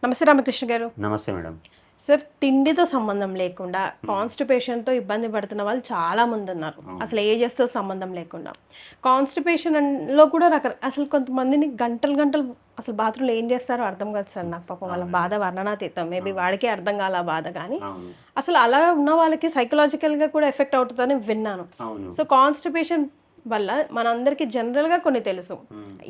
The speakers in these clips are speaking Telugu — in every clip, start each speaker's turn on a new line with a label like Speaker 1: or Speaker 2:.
Speaker 1: నమస్తే రామకృష్ణ గారు.
Speaker 2: నమస్తే మేడం.
Speaker 1: సార్, తిండితో సంబంధం లేకుండా కాన్స్టిపేషన్తో ఇబ్బంది పడుతున్న వాళ్ళు చాలా మంది ఉన్నారు. అసలు ఏజెస్తో సంబంధం లేకుండా కాన్స్టిపేషన్లో కూడా అసలు కొంతమందిని గంటలు గంటలు అసలు బాత్రూంలో ఏం చేస్తారో అర్థం కాదు సార్. నాకు పాపం వాళ్ళ బాధ వర్ణనాతీతం. మేబీ వాడికే అర్థం కాల బాధ, కానీ అసలు అలా ఉన్న వాళ్ళకి సైకలాజికల్గా కూడా ఎఫెక్ట్ అవుతుందని విన్నాను. సో కాన్స్టిపేషన్ వల్ల మనందరికీ జనరల్గా కొన్ని తెలుసు,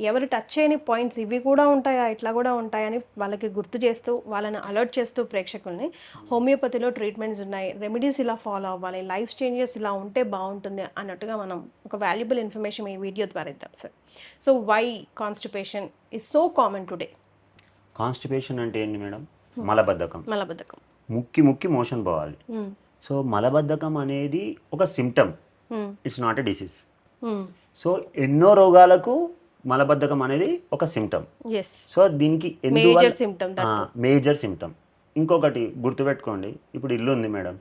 Speaker 1: ఎవరు టచ్ చేయని పాయింట్స్ ఇవి కూడా ఉంటాయా, ఇట్లా కూడా ఉంటాయని వాళ్ళకి గుర్తు చేస్తూ వాళ్ళని అలర్ట్ చేస్తూ ప్రేక్షకుల్ని హోమియోపతిలో ట్రీట్మెంట్స్ ఉన్నాయి, రెమెడీస్ ఇలా ఫాలో అవ్వాలి, లైఫ్ చేంజెస్ ఇలా ఉంటే బాగుంటుంది అన్నట్టుగా మనం ఒక వాల్యుబుల్ ఇన్ఫర్మేషన్ ఈ వీడియో ద్వారా ఇద్దాం sir. So why constipation is so common today?
Speaker 2: Constipation అంటే ఏంటి మేడం? మలబద్ధకం. ముక్కి మోషన్ పోవాలి. సో మలబద్ధకం అనేది ఒక symptom, it's not a disease. So ఎన్నో రోగాలకు మలబద్ధకం అనేది ఒక సిమ్టమ్. సో దీనికి మేజర్ సిమ్టమ్. ఇంకొకటి గుర్తుపెట్టుకోండి, ఇప్పుడు ఇల్లు ఉంది మేడం,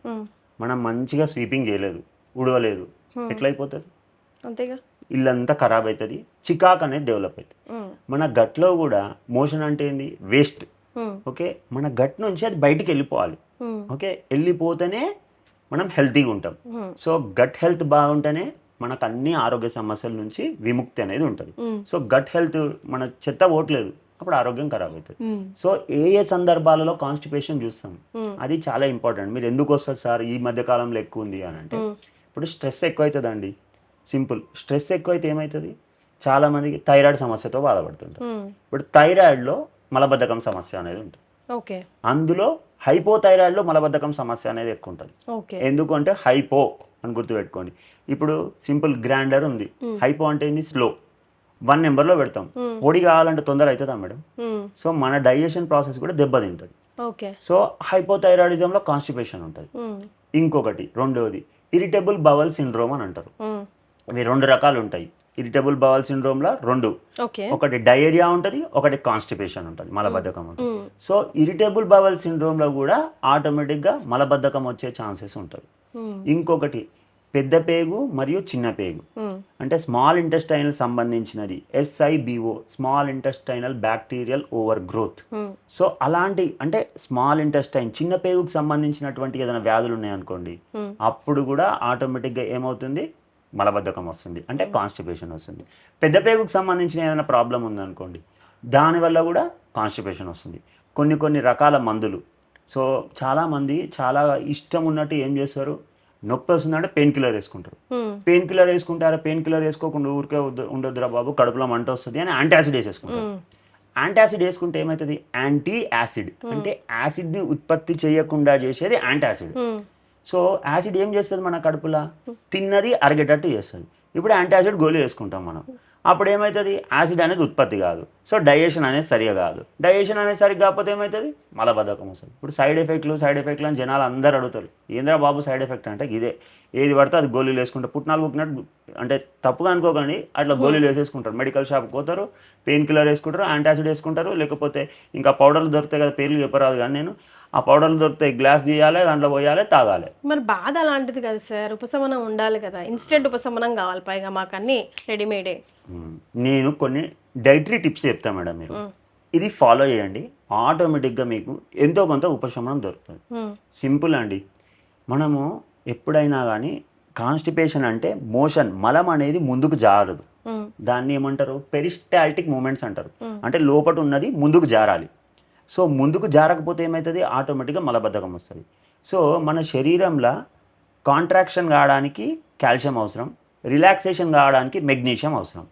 Speaker 2: మనం మంచిగా స్వీపింగ్ చేయలేదు, ఉడవలేదు, ఎట్లయిపోతుంది?
Speaker 1: అంతేగా,
Speaker 2: ఇల్లంతా ఖరాబ్ అవుతుంది, చికాక్ అనేది డెవలప్ అవుతుంది. మన గట్లో కూడా మోషన్ అంటే ఏంది? వేస్ట్. ఓకే, మన గట్ నుంచి అది బయటికి వెళ్ళిపోవాలి. ఓకే, వెళ్ళిపోతేనే మనం హెల్తీగా ఉంటాం. సో గట్ హెల్త్ బాగుంటేనే మనకు అన్ని ఆరోగ్య సమస్యల నుంచి విముక్తి అనేది ఉంటుంది. సో గట్ హెల్త్, మన చెత్త పోవట్లేదు, అప్పుడు ఆరోగ్యం ఖరాబ్ అవుతుంది. సో ఏ సందర్భాలలో కాన్స్టిపేషన్ చూస్తాం, అది చాలా ఇంపార్టెంట్. మీరు ఎందుకు వస్తుంది సార్ ఈ మధ్య కాలంలో ఎక్కువ ఉంది అని అంటే, ఇప్పుడు స్ట్రెస్ ఎక్కువ అవుతుందండి. సింపుల్, స్ట్రెస్ ఎక్కువ అయితే ఏమవుతుంది? చాలా మందికి థైరాయిడ్ సమస్యతో బాధపడుతుంటారు. ఇప్పుడు థైరాయిడ్లో మలబద్ధకం సమస్య అనేది ఉంటుంది. అందులో హైపోథైరాయిడ్లో మలబద్ధకం సమస్య అనేది ఎక్కువ ఉంటుంది. ఎందుకంటే హైపో అని గుర్తుపెట్టుకోండి. ఇప్పుడు సింపుల్ గ్రైండర్ ఉంది, హైపో అంటే ఏంది? స్లో. 1 నెంబర్లో పెడతాం, పొడి కావాలంటే తొందర అవుతుందా మేడం? సో మన డైజెషన్ ప్రాసెస్ కూడా దెబ్బతింటుంది. సో హైపోథైరాయిడిజంలో కాన్స్టిపేషన్ ఉంటుంది. ఇంకొకటి రెండవది ఇరిటబుల్ బవల్ సిండ్రోమ్ అని అంటారు. అవి 2 రకాలు ఉంటాయి. ఇరిటబుల్ బవల్ సిండ్రోమ్లో 2, ఒకటి డయేరియా ఉంటుంది, ఒకటి కాన్స్టిపేషన్ ఉంటుంది, మలబద్ధకం ఉంటుంది. సో ఇరిటబుల్ బవల్ సిండ్రోమ్లో కూడా ఆటోమేటిక్గా మలబద్ధకం వచ్చే ఛాన్సెస్ ఉంటుంది. ఇంకొకటి పెద్ద పేగు మరియు చిన్న పేగు, అంటే స్మాల్ ఇంటెస్టైనల్ సంబంధించినది, SIBO, small intestinal bacterial over growth. So అలాంటి అంటే స్మాల్ ఇంటెస్టైన్, చిన్న పేగుకు సంబంధించినటువంటి ఏదైనా వ్యాధులు ఉన్నాయనుకోండి, అప్పుడు కూడా ఆటోమేటిక్గా ఏమవుతుంది? మలబద్ధకం వస్తుంది, అంటే కాన్స్టిపేషన్ వస్తుంది. పెద్ద పేగుకు సంబంధించిన ఏదైనా ప్రాబ్లం ఉందనుకోండి, దానివల్ల కూడా కాన్స్టిపేషన్ వస్తుంది. కొన్ని రకాల మందులు. సో చాలామంది చాలా ఇష్టం ఉన్నట్టు ఏం చేస్తారు, నొప్పి వస్తుందంటే పెయిన్ కిల్లర్ వేసుకుంటారు. పెయిన్ కిల్లర్ వేసుకుంటారా? పెయిన్ కిల్లర్ వేసుకోకుండా ఊరికే ఉండొద్దురా బాబు, కడుపులో మంట వస్తుంది అని యాంటాసిడ్ వేసేసుకుంటారు. యాంటాసిడ్ వేసుకుంటే ఏమవుతుంది? యాంటీ యాసిడ్, అంటే యాసిడ్ని ఉత్పత్తి చేయకుండా చేసేది యాంటాసిడ్. సో యాసిడ్ ఏం చేస్తుంది? మన కడుపులో తిన్నది అరిగేటట్టు చేస్తుంది. ఇప్పుడు యాంటాసిడ్ గోళీ వేసుకుంటాం మనం, అప్పుడు ఏమవుతుంది? యాసిడ్ అనేది ఉత్పత్తి కాదు. సో డైజెషన్ అనేది సరిగా కాదు. డైజెషన్ అనేది సరిగ్గా కాకపోతే ఏమవుతుంది? మలబద్ధకం వస్తుంది. ఇప్పుడు సైడ్ ఎఫెక్ట్లు అని జనాలు అందరూ అడుగుతారు, ఏంద్రా బాబు సైడ్ ఎఫెక్ట్ అంటే ఇదే, ఏది పడితే అది గోళీలు వేసుకుంటారు. పుట్నాలు పుట్టినట్టు, అంటే తప్పుగా అనుకోకండి, అట్లా గోళీలు వేసేసుకుంటారు. మెడికల్ షాప్కి పోతారు, పెయిన్ కిల్లర్ వేసుకుంటారు, యాంటాసిడ్ వేసుకుంటారు, లేకపోతే ఇంకా పౌడర్లు దొరుకుతాయి కదా, పేర్లు చెప్పరాదు కానీ నేను, ఆ పౌడర్లు దొరుకుతాయి, గ్లాస్ తీయాలి, దాంట్లో పోయాలి, తాగాలి.
Speaker 1: మరి బాధ అలాంటిది కదా సార్, ఉపశమనం ఉండాలి కదా, ఇన్స్టెంట్ ఉపశమనం కావాలి, పైగా మాకు అన్ని రెడీమేడే.
Speaker 2: నేను కొన్ని డైటరీ టిప్స్ చెప్తాను మేడం, మీరు ఇది ఫాలో చేయండి, ఆటోమేటిక్గా మీకు ఎంతో కొంత ఉపశమనం దొరుకుతుంది. సింపుల్ అండి. మనము ఎప్పుడైనా కానీ కాన్స్టిపేషన్ అంటే మోషన్, మలం అనేది ముందుకు జారదు, దాన్ని ఏమంటారు? పెరిస్టాల్టిక్ మూమెంట్స్ అంటారు. అంటే లోపట ఉన్నది ముందుకు జారాలి. సో ముందుకు జారకపోతే ఏమవుతుంది? ఆటోమేటిక్గా మలబద్ధకం వస్తుంది. సో మన శరీరంలో కాంట్రాక్షన్ కావడానికి కాల్షియం అవసరం, రిలాక్సేషన్ కావడానికి మెగ్నీషియం అవసరం.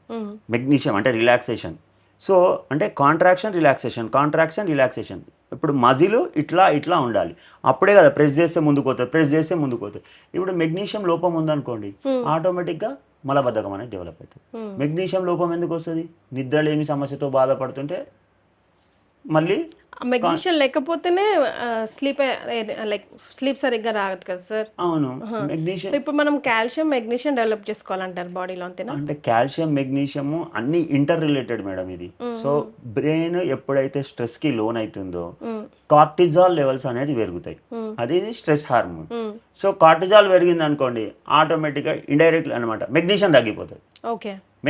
Speaker 2: మెగ్నీషియం అంటే రిలాక్సేషన్. సో అంటే కాంట్రాక్షన్ రిలాక్సేషన్. ఇప్పుడు మజిల్ ఇట్లా ఉండాలి, అప్పుడే కదా ప్రెస్ చేస్తే ముందుకు పోతుంది. ఇప్పుడు మెగ్నీషియం లోపం ఉందనుకోండి, ఆటోమేటిక్గా మలబద్ధకం అనేది డెవలప్ అవుతుంది. మెగ్నీషియం లోపం ఎందుకు వస్తుంది? నిద్రలేమి సమస్యతో బాధపడుతుంటే మళ్ళీ
Speaker 1: మెగ్నీషియం లేకపోతేనే స్లీప్ సరిగ్గా రాదు కదా సార్.
Speaker 2: అవును, మెగ్నీషియం.
Speaker 1: ఇప్పుడు మనం కాల్షియం మెగ్నీషియం డెవలప్ చేసుకోవాలంటారు బాడీలో, అంతేనా?
Speaker 2: అంటే కాల్షియం మెగ్నీషియం అన్ని ఇంటర్ రిలేటెడ్ మేడం ఇది. సో బ్రెయిన్ ఎప్పుడైతే స్ట్రెస్ కి లోన్ అవుతుందో కార్టిజాల్ లెవెల్స్ అనేది పెరుగుతాయి, అది స్ట్రెస్ హార్మోన్. సో కార్టిజాల్ పెరిగింది అనుకోండి, ఆటోమేటిక్గా ఇండైరెక్ట్ అనమాట మెగ్నీషియం తగ్గిపోతుంది.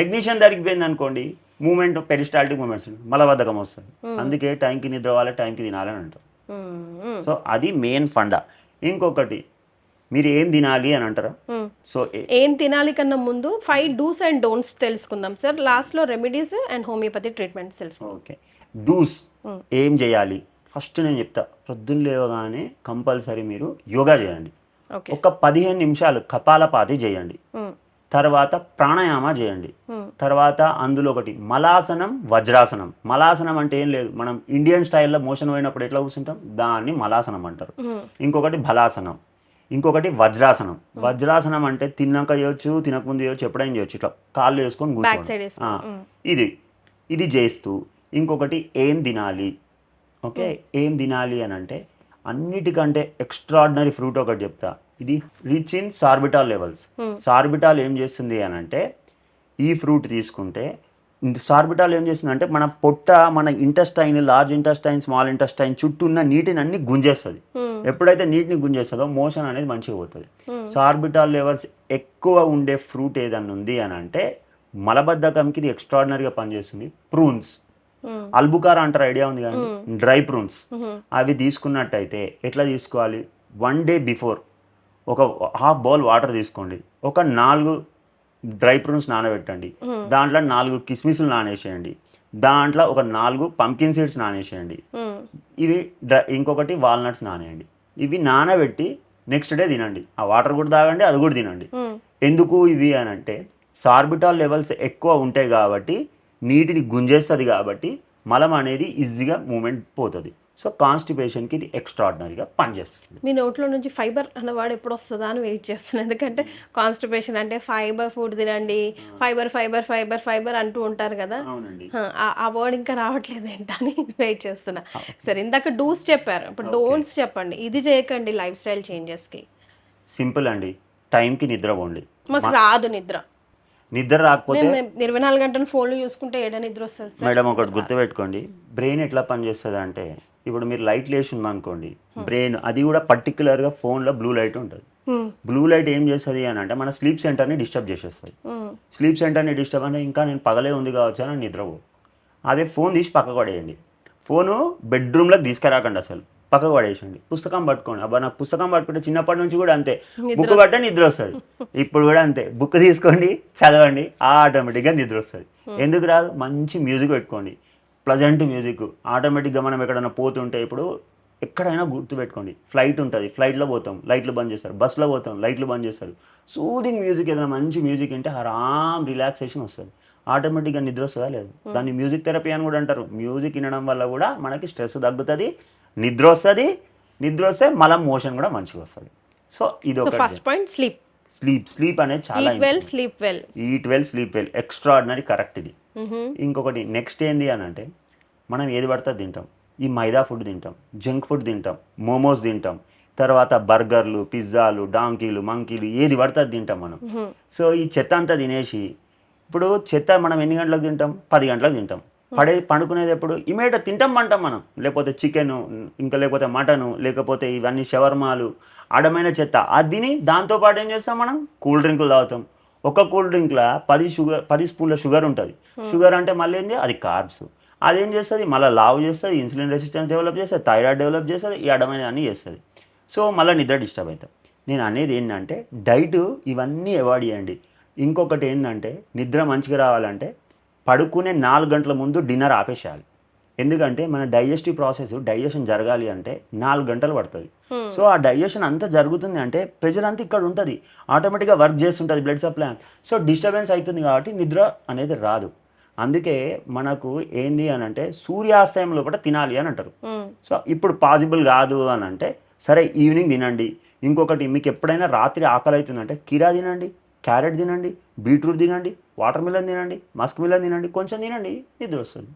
Speaker 2: మెగ్నీషియం తగ్గిపోయింది అనుకోండి, మూమెంట్ పెరిస్టాల్టిక్ మూమెంట్స్ మలబద్ధకం వస్తుంది. అందుకే టైంకి నిద్ర అవ్వాలి, టైంకి తినాలని అంటారు. సో అది మెయిన్ ఫండా. ఇంకొకటి మీరు ఏం తినాలి అని అంటారా? సో
Speaker 1: ఏం తినాలి కన్నా ముందు 5 డూస్ అండ్ డోంట్స్ తెలుసుకుందాం సార్. లాస్ట్లో రెమెడీస్ అండ్ హోమియోపతి ట్రీట్మెంట్స్ తెలుసుకుందాం.
Speaker 2: ఓకే, డూస్ ఏం చేయాలి ఫస్ట్ నేను చెప్తా. పొద్దున్న లేవగానే కంపల్సరీ మీరు యోగా చేయండి. ఒక 15 నిమిషాలు కపాలపాతి చేయండి. తర్వాత ప్రాణాయామ చేయండి. తర్వాత అందులో ఒకటి మలాసనం, వజ్రాసనం. మలాసనం అంటే ఏం లేదు, మనం ఇండియన్ స్టైల్లో మోషన్ పోయినప్పుడు ఎట్లా కూర్చుంటాం దాన్ని మలాసనం అంటారు. ఇంకొకటి బలాసనం, ఇంకొకటి వజ్రాసనం. వజ్రాసనం అంటే తిన్నాక చేయొచ్చు, తినకముందు చేయొచ్చు, ఎప్పుడైనా చేయొచ్చు. ఇట్లా కాళ్ళు వేసుకొని కూర్చోండి. ఇది చేస్తూ ఇంకొకటి ఏం తినాలి. ఓకే, ఏం తినాలి అని అంటే అన్నిటికంటే ఎక్స్ట్రాడినరీ ఫ్రూట్ ఒకటి చెప్తా. ఇది rich in sorbitol levels. Sorbitol ఏం చేస్తుంది అని అంటే ఈ ఫ్రూట్ తీసుకుంటే సార్బిటాల్ ఏం చేస్తుంది అంటే మన పొట్ట, మన intestine, large intestine, small intestine చుట్టూ ఉన్న నీటిని అన్ని గుంజేస్తుంది. ఎప్పుడైతే నీటిని గుంజేస్తుందో మోషన్ అనేది మంచిగా పోతుంది. సార్బిటాల్ లెవెల్స్ ఎక్కువ ఉండే ఫ్రూట్ ఏదన్నా ఉంది అని అంటే మలబద్ధకంకి ఇది ఎక్స్ట్రాడినరీగా పనిచేస్తుంది. ప్రూన్స్, అల్బుకారా అంటారు, ఐడియా ఉంది కానీ డ్రై ప్రూన్స్. అవి తీసుకున్నట్టయితే ఎట్లా తీసుకోవాలి, 1 డే బిఫోర్ ఒక హాఫ్ బౌల్ వాటర్ తీసుకోండి, ఒక 4 డ్రై ప్రూన్స్ నానబెట్టండి, దాంట్లో 4 కిస్మిస్లు నానేసేయండి, దాంట్లో ఒక 4 పంకిన్ సీడ్స్ నానేసేయండి, ఇవి ఇంకొకటి వాల్నట్స్ నానేయండి. ఇవి నానబెట్టి నెక్స్ట్ డే తినండి. ఆ వాటర్ కూడా తాగండి, అది కూడా తినండి. ఎందుకు ఇవి అని అంటే సార్బిటాల్ లెవెల్స్ ఎక్కువ ఉంటాయి కాబట్టి నీటిని గుంజేస్తుంది, కాబట్టి మలం అనేది ఈజీగా మూమెంట్ పోతుంది. సో కాన్స్టిపేషన్కి ఇది ఎక్స్ట్రాడినరీగా పనిచేస్తుంది.
Speaker 1: మీ నోట్లో నుంచి ఫైబర్ అన్నవాడు ఎప్పుడు వస్తుందా అని వెయిట్ చేస్తున్నాను. ఎందుకంటే కాన్స్టిపేషన్ అంటే ఫైబర్ ఫుడ్ తినండి, ఫైబర్ ఫైబర్ ఫైబర్ ఫైబర్ అంటూ ఉంటారు కదా. ఆ వర్డ్ ఇంకా రావట్లేదు ఏంటని వెయిట్ చేస్తున్నా. సరే, ఇందాక డూస్ చెప్పారు, ఇప్పుడు డోంట్స్ చెప్పండి. ఇది చేయకండి లైఫ్ స్టైల్ చేంజెస్కి.
Speaker 2: సింపుల్ అండి, టైంకి నిద్రపోండి.
Speaker 1: మాకు రాదు
Speaker 2: నిద్ర రాకపోతే
Speaker 1: 24 గంటలు ఫోన్లు చూసుకుంటే ఏడా నిద్ర వస్తుంది
Speaker 2: మేడం. ఒకటి గుర్తుపెట్టుకోండి, బ్రెయిన్ ఎట్లా పనిచేస్తుంది అంటే ఇప్పుడు మీరు లైట్ లేచి ఉందనుకోండి, బ్రెయిన్ అది కూడా పర్టికులర్గా ఫోన్లో బ్లూ లైట్ ఉంటుంది. బ్లూ లైట్ ఏం చేస్తుంది అని అంటే మన స్లీప్ సెంటర్ని డిస్టర్బ్ చేసేస్తుంది. స్లీప్ సెంటర్ని డిస్టర్బ్ అంటే ఇంకా నేను పగలే ఉంది కావచ్చు అని నిద్రపో. అదే ఫోన్ తీసి పక్కకు పడేయండి. ఫోను బెడ్రూమ్లోకి తీసుకురాకండి, అసలు పక్కకు పడేసండి. పుస్తకం పట్టుకోండి. అబ్బా నాకు పుస్తకం పట్టుకుంటే చిన్నప్పటి నుంచి కూడా అంతే, బుక్ పట్టే నిద్ర వస్తుంది. ఇప్పుడు కూడా అంతే, బుక్ తీసుకోండి, చదవండి, ఆటోమేటిక్గా నిద్ర వస్తుంది. ఎందుకు రాదు, మంచి మ్యూజిక్ పెట్టుకోండి, ప్లజెంట్ మ్యూజిక్. ఆటోమేటిక్గా మనం ఎక్కడైనా పోతుంటే, ఇప్పుడు ఎక్కడైనా గుర్తుపెట్టుకోండి, ఫ్లైట్ ఉంటుంది, ఫ్లైట్లో పోతాం లైట్లు బంద్ చేస్తారు, బస్సులో పోతాం లైట్లు బంద్ చేస్తారు. సూదింగ్ మ్యూజిక్, ఏదైనా మంచి మ్యూజిక్ అంటే ఆరామ్ రిలాక్సేషన్ వస్తుంది, ఆటోమేటిక్గా నిద్ర వస్తుందా లేదు. దాన్ని మ్యూజిక్ థెరపీ అని కూడా అంటారు. మ్యూజిక్ వినడం వల్ల కూడా మనకి స్ట్రెస్ తగ్గుతుంది, నిద్ర వస్తుంది. నిద్ర వస్తే మలం మోషన్ కూడా మంచిగా వస్తుంది. సో ఇది ఒక
Speaker 1: ఫస్ట్ పాయింట్.
Speaker 2: స్లీప్ అనేది చాలా eat well sleep well extraordinary, correct ఇది. ఇంకొకటి నెక్స్ట్ ఏంది అని అంటే మనం ఏది పడితే తింటాం. ఈ మైదా ఫుడ్ తింటాం, జంక్ ఫుడ్ తింటాం, మోమోస్ తింటాం, తర్వాత బర్గర్లు, పిజ్జాలు, డాంకీలు, మంకీలు, ఏది పడితే తింటాం మనం. సో ఈ చెత్త అంతా తినేసి, ఇప్పుడు చెత్త మనం ఎన్ని గంటలకు తింటాం, 10 గంటలకు తింటాం. పండుకునేది ఎప్పుడు, ఇమీడియట్ తింటాం అంటాం మనం. లేకపోతే చికెను, ఇంకా లేకపోతే మటను, లేకపోతే ఇవన్నీ షవర్మాలు, అడమైన చెత్త అది తిని దాంతోపాటు ఏం చేస్తాం మనం, కూల్ డ్రింకులు తాగుతాం. ఒక కూల్ డ్రింక్లో 10 స్పూన్ల షుగర్ ఉంటుంది. షుగర్ అంటే మళ్ళీ ఏంది, అది కార్బ్స్. అదేం చేస్తుంది, మళ్ళీ లావు చేస్తుంది, ఇన్సులిన్ రెసిస్టెన్స్ డెవలప్ చేస్తుంది, థైరాయిడ్ డెవలప్ చేస్తుంది, ఈ అడమైన అన్నీ చేస్తుంది. సో మళ్ళీ నిద్ర డిస్టర్బ్ అవుతాం. నేను అనేది ఏంటంటే డైట్ ఇవన్నీ అవాయిడ్ చేయండి. ఇంకొకటి ఏంటంటే నిద్ర మంచిగా రావాలంటే పడుకునే 4 గంటల ముందు డిన్నర్ ఆపేసేయాలి. ఎందుకంటే మన డైజెషన్ జరగాలి అంటే 4 గంటలు పడుతుంది. సో ఆ డైజెషన్ అంతా జరుగుతుంది అంటే ప్రెజర్ అంతా ఇక్కడ ఉంటుంది, ఆటోమేటిక్గా వర్క్ చేస్తుంటుంది బ్లడ్ సప్లై. సో డిస్టర్బెన్స్ అవుతుంది కాబట్టి నిద్ర అనేది రాదు. అందుకే మనకు ఏంది అని అంటే సూర్యాస్తయం లోపల తినాలి అని అంటారు. సో ఇప్పుడు పాసిబుల్ కాదు అని అంటే సరే ఈవినింగ్ తినండి. ఇంకొకటి మీకు ఎప్పుడైనా రాత్రి ఆకలి అవుతుందంటే కీరా తినండి, క్యారెట్ తినండి, బీట్రూట్ తినండి, వాటర్ మిలన్ తినండి, మస్క్ మిలన్ తినండి, కొంచెం తినండి, నిద్ర వస్తుంది.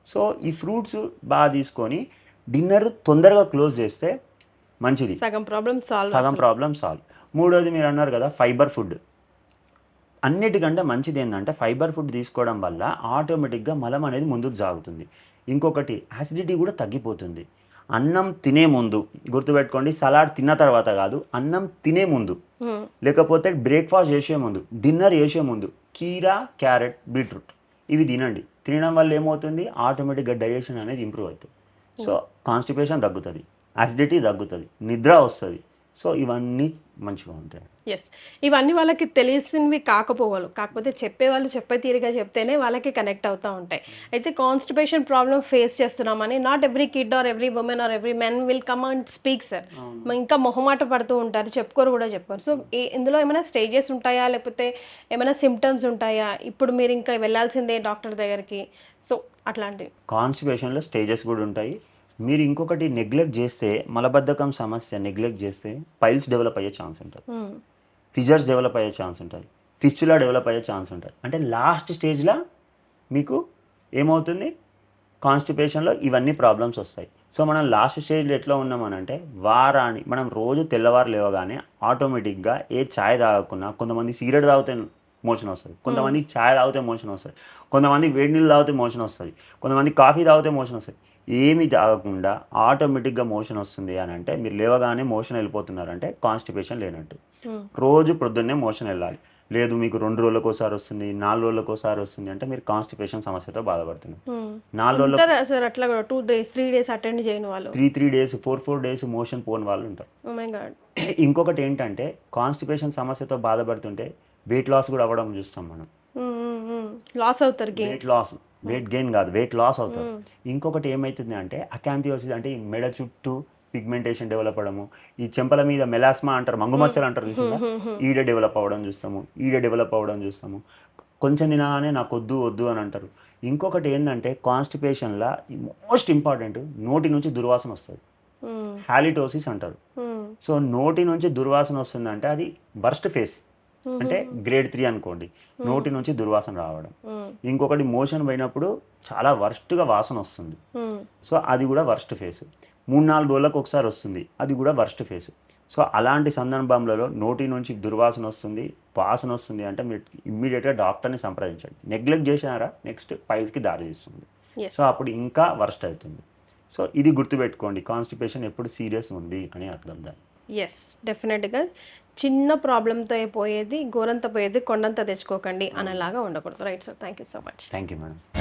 Speaker 2: సో ఈ ఫ్రూట్స్ బాగా తీసుకొని డిన్నర్ తొందరగా క్లోజ్ చేస్తే మంచిది, సగం ప్రాబ్లం సాల్వ్. మూడోది మీరు అన్నారు కదా ఫైబర్ ఫుడ్. అన్నిటికంటే మంచిది ఏంటంటే ఫైబర్ ఫుడ్ తీసుకోవడం వల్ల ఆటోమేటిక్గా మలం అనేది ముందుకు సాగుతుంది. ఇంకొకటి యాసిడిటీ కూడా తగ్గిపోతుంది. అన్నం తినే ముందు గుర్తుపెట్టుకోండి, సలాడ్ తిన్న తర్వాత కాదు, అన్నం తినే ముందు, లేకపోతే బ్రేక్ఫాస్ట్ చేసే ముందు, డిన్నర్ చేసే ముందు కీరా, క్యారెట్, బీట్రూట్ ఇవి తినండి. తినడం వల్ల ఏమవుతుంది, ఆటోమేటిక్గా డైజెషన్ అనేది ఇంప్రూవ్ అవుతుంది. సో కాన్స్టిపేషన్ తగ్గుతుంది, అసిడిటీ తగ్గుతుంది, నిద్ర వస్తుంది. సో ఇవన్నీ మంచిగా ఉంటాయి.
Speaker 1: ఎస్, ఇవన్నీ వాళ్ళకి తెలిసినవి కాకపోతే చెప్పేవాళ్ళు చెప్పే తీరుగా చెప్తేనే వాళ్ళకి కనెక్ట్ అవుతూ ఉంటాయి. అయితే కాన్స్టిపేషన్ ప్రాబ్లమ్ ఫేస్ చేస్తున్నామని not every kid or every women or every men will come and speak sir. ఇంకా మొహమాట పడుతూ ఉంటారు, చెప్పుకోరు. సో ఇందులో ఏమైనా స్టేజెస్ ఉంటాయా, లేకపోతే ఏమైనా సిమ్టమ్స్ ఉంటాయా, ఇప్పుడు మీరు ఇంకా వెళ్ళాల్సిందే డాక్టర్ దగ్గరికి, సో అట్లాంటివి?
Speaker 2: కాన్స్టిపేషన్లో స్టేజెస్ కూడా ఉంటాయి. మీరు ఇంకొకటి నెగ్లెక్ట్ చేస్తే, మలబద్ధకం సమస్య నెగ్లెక్ట్ చేస్తే పైల్స్ డెవలప్ అయ్యే ఛాన్స్ ఉంటుంది, ఫిజర్స్ డెవలప్ అయ్యే ఛాన్స్ ఉంటుంది, ఫిస్చులా డెవలప్ అయ్యే ఛాన్స్ ఉంటుంది. అంటే లాస్ట్ స్టేజ్లో మీకు ఏమవుతుంది, కాన్స్టిపేషన్లో ఇవన్నీ ప్రాబ్లమ్స్ వస్తాయి. సో మనం లాస్ట్ స్టేజ్లో ఎట్లా ఉన్నామనంటే, మనం రోజు తెల్లవారు లేవగానే ఆటోమేటిక్గా ఏ ఛాయ్ తాగకున్నా, కొంతమంది సిగరెట్ తాగితే మోషన్ వస్తుంది, కొంతమంది ఛాయ్ తాగితే మోషన్ వస్తుంది, కొంతమంది వేడి నీళ్ళు తాగితే మోషన్ వస్తుంది, కొంతమంది కాఫీ తాగితే మోషన్ వస్తుంది. ఏమి తాగకుండా ఆటోమేటిక్గా మోషన్ వస్తుంది అని అంటే, మీరు లేవగానే మోషన్ వెళ్ళిపోతున్నారంటే కాన్స్టిపేషన్ లేనట్టు. రోజు ప్రొద్దున్నే మోషన్ వెళ్ళాలి. లేదు మీకు 2 రోజులకు ఒకసారి వస్తుంది, 4 రోజులకు ఒకసారి వస్తుంది అంటే మీరు కాన్స్టిపేషన్ సమస్యతో బాధపడుతున్నారు. 4 రోజులు
Speaker 1: సార్ అట్లా 2 days 3 days అటెండ్ చేయని వాళ్ళు,
Speaker 2: 3 days 4 days మోషన్ పోని వాళ్ళు ఉంటారు. ఇంకొకటి ఏంటంటే, కాన్స్టిపేషన్ సమస్యతో బాధపడుతుంటే వెయిట్ లాస్ కూడా అవ్వడం చూస్తాం మనం.
Speaker 1: లాస్ అవుతారు,
Speaker 2: వెయిట్ గెయిన్ కాదు, వెయిట్ లాస్ అవుతారు. ఇంకొకటి ఏమవుతుంది అంటే అకాంథియోసిస్, అంటే ఈ మెడ చుట్టూ పిగ్మెంటేషన్ డెవలప్ అవ్వడము, ఈ చెంపల మీద మెలాస్మా అంటారు, మంగుమచ్చలు అంటారు చూసిందా, ఈడ డెవలప్ అవ్వడం చూస్తాము. కొంచెం తినగానే నాకు వద్దు అని అంటారు. ఇంకొకటి ఏంటంటే, కాన్స్టిపేషన్లో మోస్ట్ ఇంపార్టెంట్, నోటి నుంచి దుర్వాసన వస్తుంది, హాలిటోసిస్ అంటారు. సో నోటి నుంచి దుర్వాసన వస్తుందంటే అది వర్స్ట్ ఫేస్, అంటే గ్రేడ్ 3 అనుకోండి, నోటి నుంచి దుర్వాసన రావడం. ఇంకొకటి మోషన్ పోయినప్పుడు చాలా వర్స్ట్గా వాసన వస్తుంది, సో అది కూడా వర్స్ట్ ఫేస్. 3-4 రోజులకు ఒకసారి వస్తుంది, అది కూడా వర్స్ట్ ఫేస్. సో అలాంటి సందర్భంలో నోటి నుంచి దుర్వాసన వస్తుంది, వాసన వస్తుంది అంటే మీరు ఇమ్మీడియట్గా డాక్టర్ని సంప్రదించండి. నెగ్లెక్ట్ చేసినారా నెక్స్ట్ పైల్స్కి దారి తీస్తుంది. సో అప్పుడు ఇంకా వర్స్ట్ అవుతుంది. సో ఇది గుర్తుపెట్టుకోండి, కాన్స్టిపేషన్ ఎప్పుడు సీరియస్ ఉంది అని అర్థం దాన్ని.
Speaker 1: ఎస్, డెఫినెట్గా చిన్న ప్రాబ్లంతో పోయేది గోరంత పోయేది కొండంత తెచ్చుకోకండి అనేలాగా ఉండకూడదు. Right sir, thank you so much.
Speaker 2: Thank you madam.